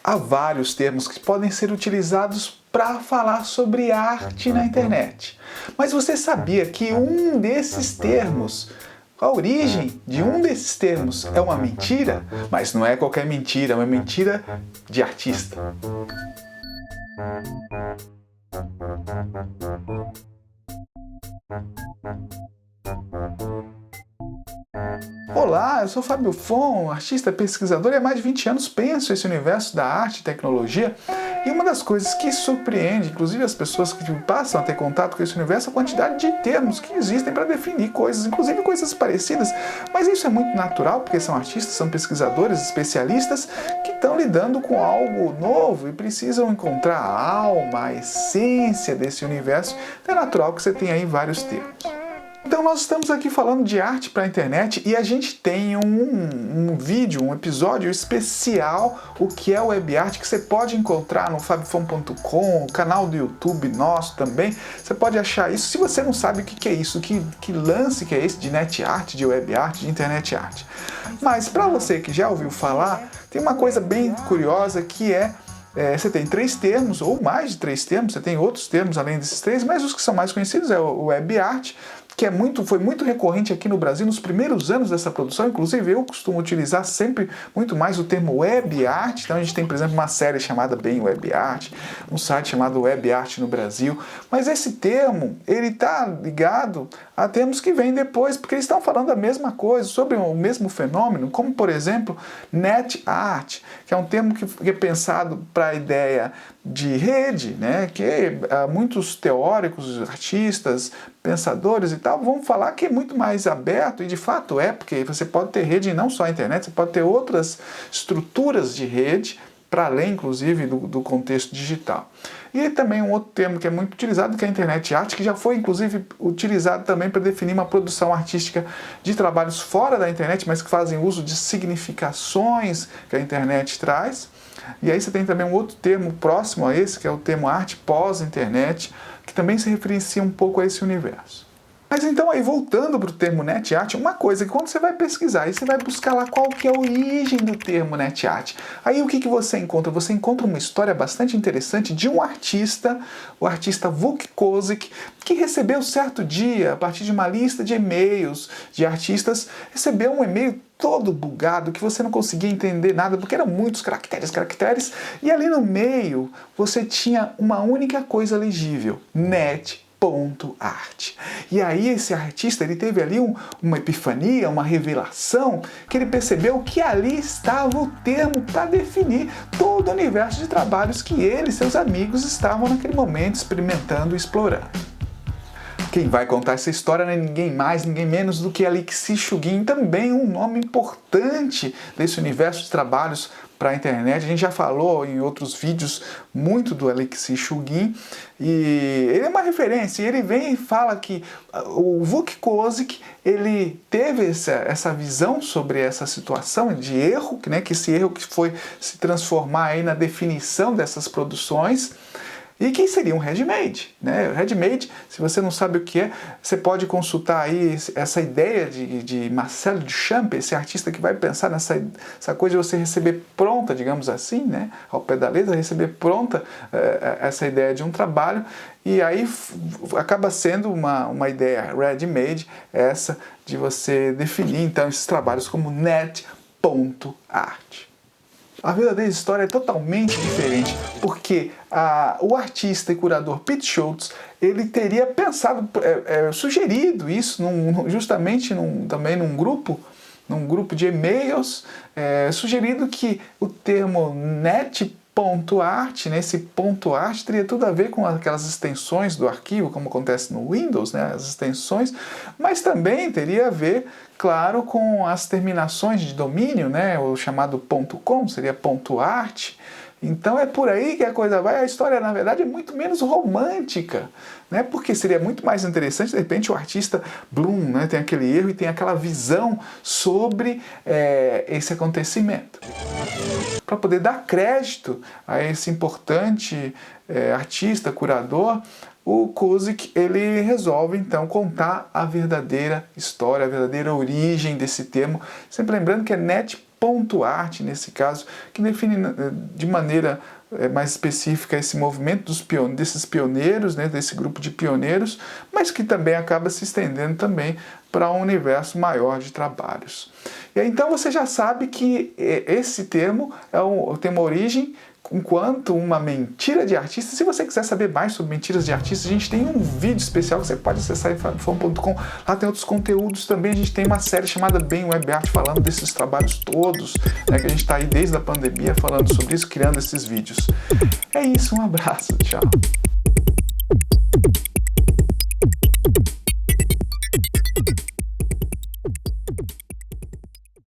Há vários termos que podem ser utilizados para falar sobre arte na internet. Mas você sabia que um desses termos, a origem de um desses termos é uma mentira? Mas não é qualquer mentira, é uma mentira de artista. Olá, eu sou Fábio Fon, artista pesquisador e há mais de 20 anos penso esse universo da arte e tecnologia. E uma das coisas que surpreende, inclusive as pessoas que passam a ter contato com esse universo, é a quantidade de termos que existem para definir coisas, inclusive coisas parecidas. Mas isso é muito natural, porque são artistas, são pesquisadores, especialistas que estão lidando com algo novo e precisam encontrar a alma, a essência desse universo. Então é natural que você tenha aí vários termos. Então nós estamos aqui falando de arte para a internet e a gente tem um vídeo, um episódio especial, o que é web art, que você pode encontrar no fabiofon.com, o canal do YouTube nosso também. Você pode achar isso. Se você não sabe o que é isso, que lance que é esse de net art, de web art, de internet art. Mas para você que já ouviu falar, tem uma coisa bem curiosa que você tem 3 termos, ou mais de 3 termos, você tem outros termos além desses 3, mas os que são mais conhecidos é o web art, que foi muito recorrente aqui no Brasil nos primeiros anos dessa produção. Inclusive eu costumo utilizar sempre muito mais o termo web art. Então a gente tem, por exemplo, uma série chamada bem web art, um site chamado Web Art no Brasil, mas esse termo ele está ligado a termos que vêm depois, porque eles estão falando a mesma coisa, sobre o mesmo fenômeno, como por exemplo net art, que é um termo que é pensado para a ideia de rede, né? Que muitos teóricos, artistas, pensadores e tal vão falar que é muito mais aberto, e de fato é, porque você pode ter rede não só a internet, você pode ter outras estruturas de rede, para além inclusive do contexto digital. E também um outro termo que é muito utilizado, que é a internet arte, que já foi inclusive utilizado também para definir uma produção artística de trabalhos fora da internet, mas que fazem uso de significações que a internet traz. E aí você tem também um outro termo próximo a esse, que é o termo arte pós-internet, que também se referencia um pouco a esse universo. Mas então aí, voltando para o termo net art, uma coisa que quando você vai pesquisar, aí você vai buscar lá qual que é a origem do termo net art. Aí o que você encontra? Você encontra uma história bastante interessante de um artista, o artista Vuk Kozik, que recebeu certo dia, a partir de uma lista de e-mails de artistas, recebeu um e-mail todo bugado, que você não conseguia entender nada, porque eram muitos caracteres, e ali no meio você tinha uma única coisa legível: net.art. E aí esse artista ele teve ali uma epifania, uma revelação, que ele percebeu que ali estava o termo para definir todo o universo de trabalhos que ele e seus amigos estavam naquele momento experimentando e explorando. Quem vai contar essa história não é ninguém mais, ninguém menos do que Alexis Shugin, também um nome importante desse universo de trabalhos para a internet. A gente já falou em outros vídeos muito do Alexis Shugin, e ele é uma referência, e ele vem e fala que o Vuk Kozik ele teve essa visão sobre essa situação de erro, né, que esse erro que foi se transformar aí na definição dessas produções. E quem seria um handmade, né? O handmade, se você não sabe o que é, você pode consultar aí essa ideia de Marcel Duchamp, esse artista que vai pensar nessa coisa de você receber pronta, digamos assim, né? Ao pé da letra, receber pronta essa ideia de um trabalho, e aí acaba sendo uma ideia ready-made, essa de você definir então esses trabalhos como net.art. A verdadeira história é totalmente diferente, porque o artista e curador Pete Schultz, ele teria pensado, sugerido isso justamente também num grupo de e-mails, sugerindo que o termo net.art, né, esse ponto art, teria tudo a ver com aquelas extensões do arquivo, como acontece no Windows, né, as extensões, mas também teria a ver, claro, com as terminações de domínio, né, o chamado .com, seria .art. Então é por aí que a coisa vai. A história, na verdade, é muito menos romântica, né? Porque seria muito mais interessante, de repente, o artista Bloom, né, tem aquele erro e tem aquela visão sobre esse acontecimento. Para poder dar crédito a esse importante artista, curador, o Kozik ele resolve então contar a verdadeira história, a verdadeira origem desse termo, sempre lembrando que é net.art. ponto arte, nesse caso, que define de maneira mais específica esse movimento desses pioneiros, né, desse grupo de pioneiros, mas que também acaba se estendendo também para um universo maior de trabalhos. E aí, então você já sabe que esse termo tem uma origem enquanto uma mentira de artista. Se você quiser saber mais sobre mentiras de artista, a gente tem um vídeo especial que você pode acessar em fabfam.com. Lá tem outros conteúdos também. A gente tem uma série chamada Bem Web Art, falando desses trabalhos todos, né, que a gente está aí desde a pandemia falando sobre isso, criando esses vídeos. É isso, um abraço, tchau.